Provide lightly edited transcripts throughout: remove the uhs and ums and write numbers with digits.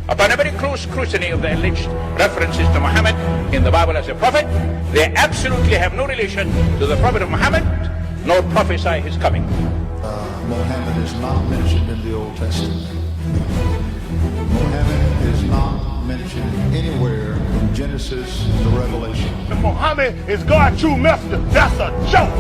Upon a very close scrutiny of the alleged references to Muhammad in the Bible as a prophet, they absolutely have no relation to the prophet of Muhammad, nor prophesy his coming. Muhammad is not mentioned in the Old Testament. Muhammad is not mentioned anywhere from Genesis to Revelation. Muhammad is God's true messenger. That's a joke.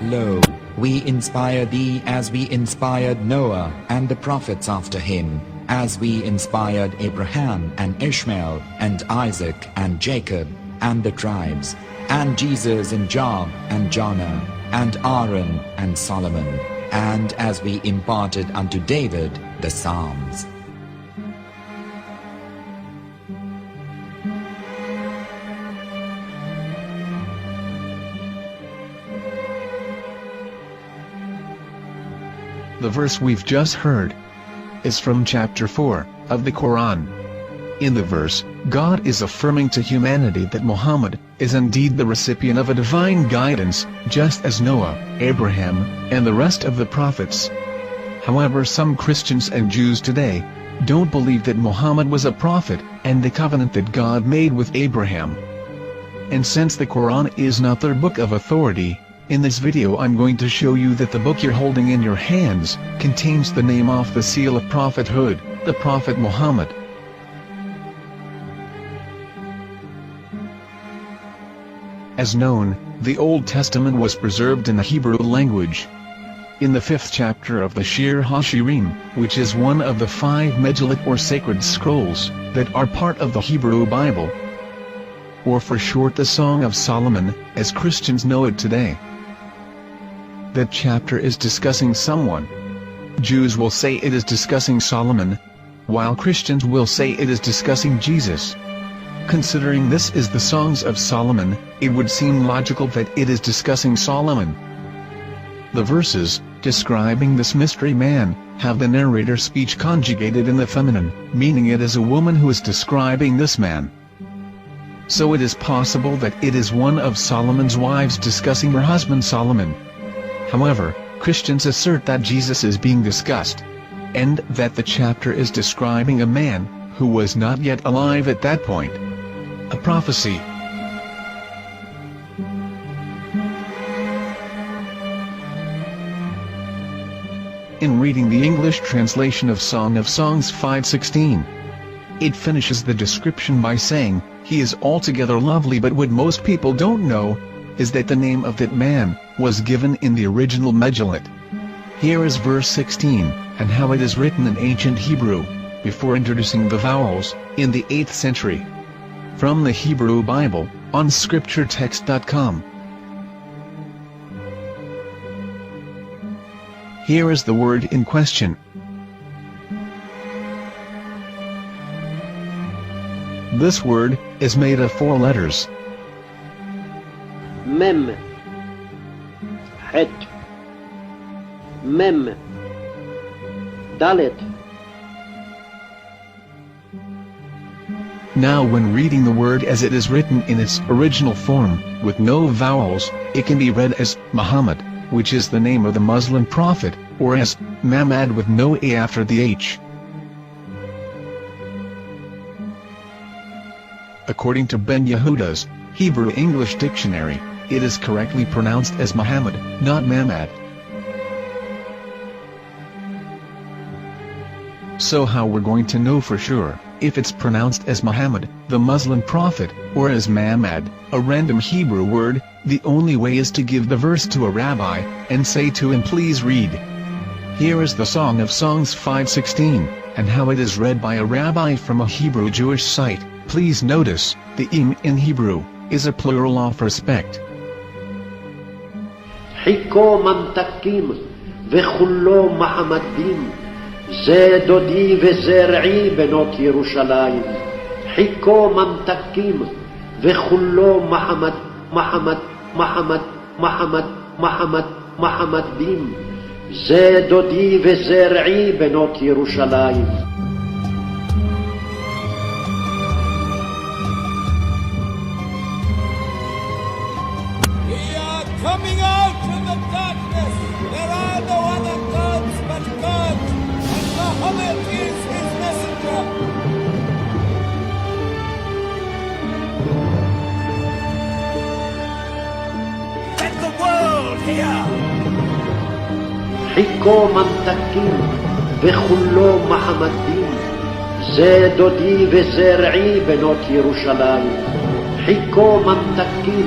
Lo, we inspire thee as we inspired Noah and the prophets after him, as we inspired Abraham and Ishmael and Isaac and Jacob and the tribes, and Jesus and Job and Jonah and Aaron and Solomon, and as we imparted unto David the Psalms. The verse we've just heard is from chapter 4 of the Quran. In the verse, God is affirming to humanity that Muhammad is indeed the recipient of a divine guidance, just as Noah, Abraham, and the rest of the prophets. However, some Christians and Jews today don't believe that Muhammad was a prophet and the covenant that God made with Abraham. And since the Quran is not their book of authority, in this video I'm going to show you that the book you're holding in your hands contains the name off the seal of prophethood, the Prophet Muhammad. As known, the Old Testament was preserved in the Hebrew language. In the 5th chapter of the Shir HaShirim, which is one of the 5 Megillat or sacred scrolls that are part of the Hebrew Bible, or for short the Song of Solomon, as Christians know it today. That chapter is discussing someone. Jews will say it is discussing Solomon, while Christians will say it is discussing Jesus. Considering this is the Songs of Solomon, it would seem logical that it is discussing Solomon. The verses, describing this mystery man, have the narrator's speech conjugated in the feminine, meaning it is a woman who is describing this man. So it is possible that it is one of Solomon's wives discussing her husband Solomon. However, Christians assert that Jesus is being discussed, and that the chapter is describing a man who was not yet alive at that point. A prophecy. In reading the English translation of Song of Songs 5:16, it finishes the description by saying, "He is altogether lovely," but what most people don't know is that the name of that man was given in the original Megillat. Here is verse 16, and how it is written in ancient Hebrew, before introducing the vowels, in the 8th century. From the Hebrew Bible, on scripturetext.com. Here is the word in question. This word is made of 4 letters. Mem, Het, Mem, Dalet. Now when reading the word as it is written in its original form, with no vowels, it can be read as Muhammad, which is the name of the Muslim prophet, or as Mamad with no A after the H. According to Ben Yehuda's Hebrew English Dictionary, it is correctly pronounced as Muhammad, not Mamad. So how we're going to know for sure if it's pronounced as Muhammad, the Muslim prophet, or as Mamad, a random Hebrew word? The only way is to give the verse to a rabbi and say to him, "Please read." Here is the Song of Songs 5:16, and how it is read by a rabbi from a Hebrew Jewish site. Please notice, the im in Hebrew is a plural of respect. חיכו ממתקים וכולו מחמדים, זה דודי וזרעי בנות ירושלים. חיכו ממתקים וכולו מחמד, מחמד, מחמד, מחמד, מחמד, מחמדים. זה דודי וזה רעי בנות ירושלים. We are coming out from the darkness. There are no other gods but God, and Muhammad is his messenger. Let the world hear. חיכו ממתקים וכולו מחמדים. זה דודי וזה רעי בנות ירושלים. חיכו ממתקים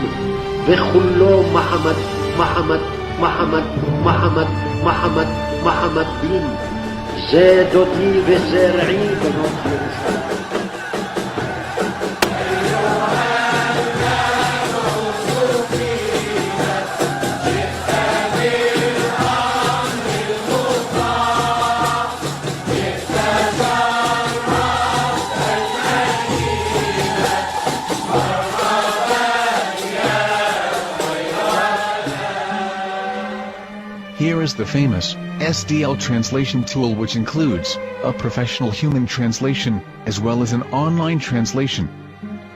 וכולו מחמד, מחמד, מחמד, מחמד, מחמד, מחמדים. זה דודי וזה רעי בנות ירושלים. Here is the famous SDL translation tool, which includes a professional human translation as well as an online translation.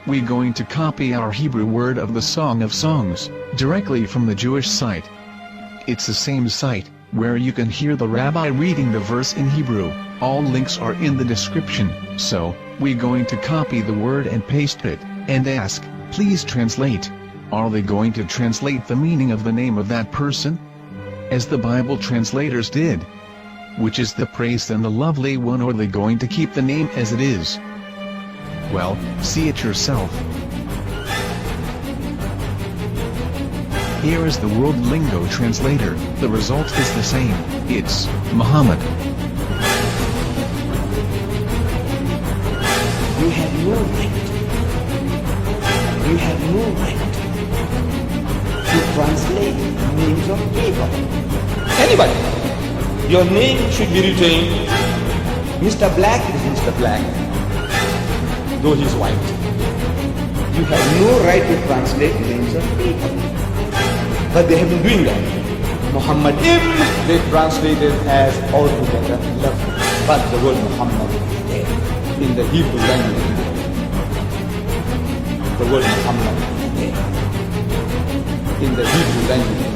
We're going to copy our Hebrew word of the Song of Songs directly from the Jewish site. It's the same site where you can hear the rabbi reading the verse in Hebrew. All links are in the description, so we're going to copy the word and paste it and ask, please translate. Are they going to translate the meaning of the name of that person, as the Bible translators did? Which is the praised and the lovely one, or are they going to keep the name as it is? Well, see it yourself. Here is the World Lingo Translator. The result is the same. It's Muhammad. You have no right. You have no right to translate names of people. Anybody. Your name should be written, Mr. Black is Mr. Black, though he's white. You have no right to translate names of people. But they have been doing that. Muhammad they translated as altogether lovely. But the word Muhammad in the Hebrew language, the word Muhammad in the Hebrew language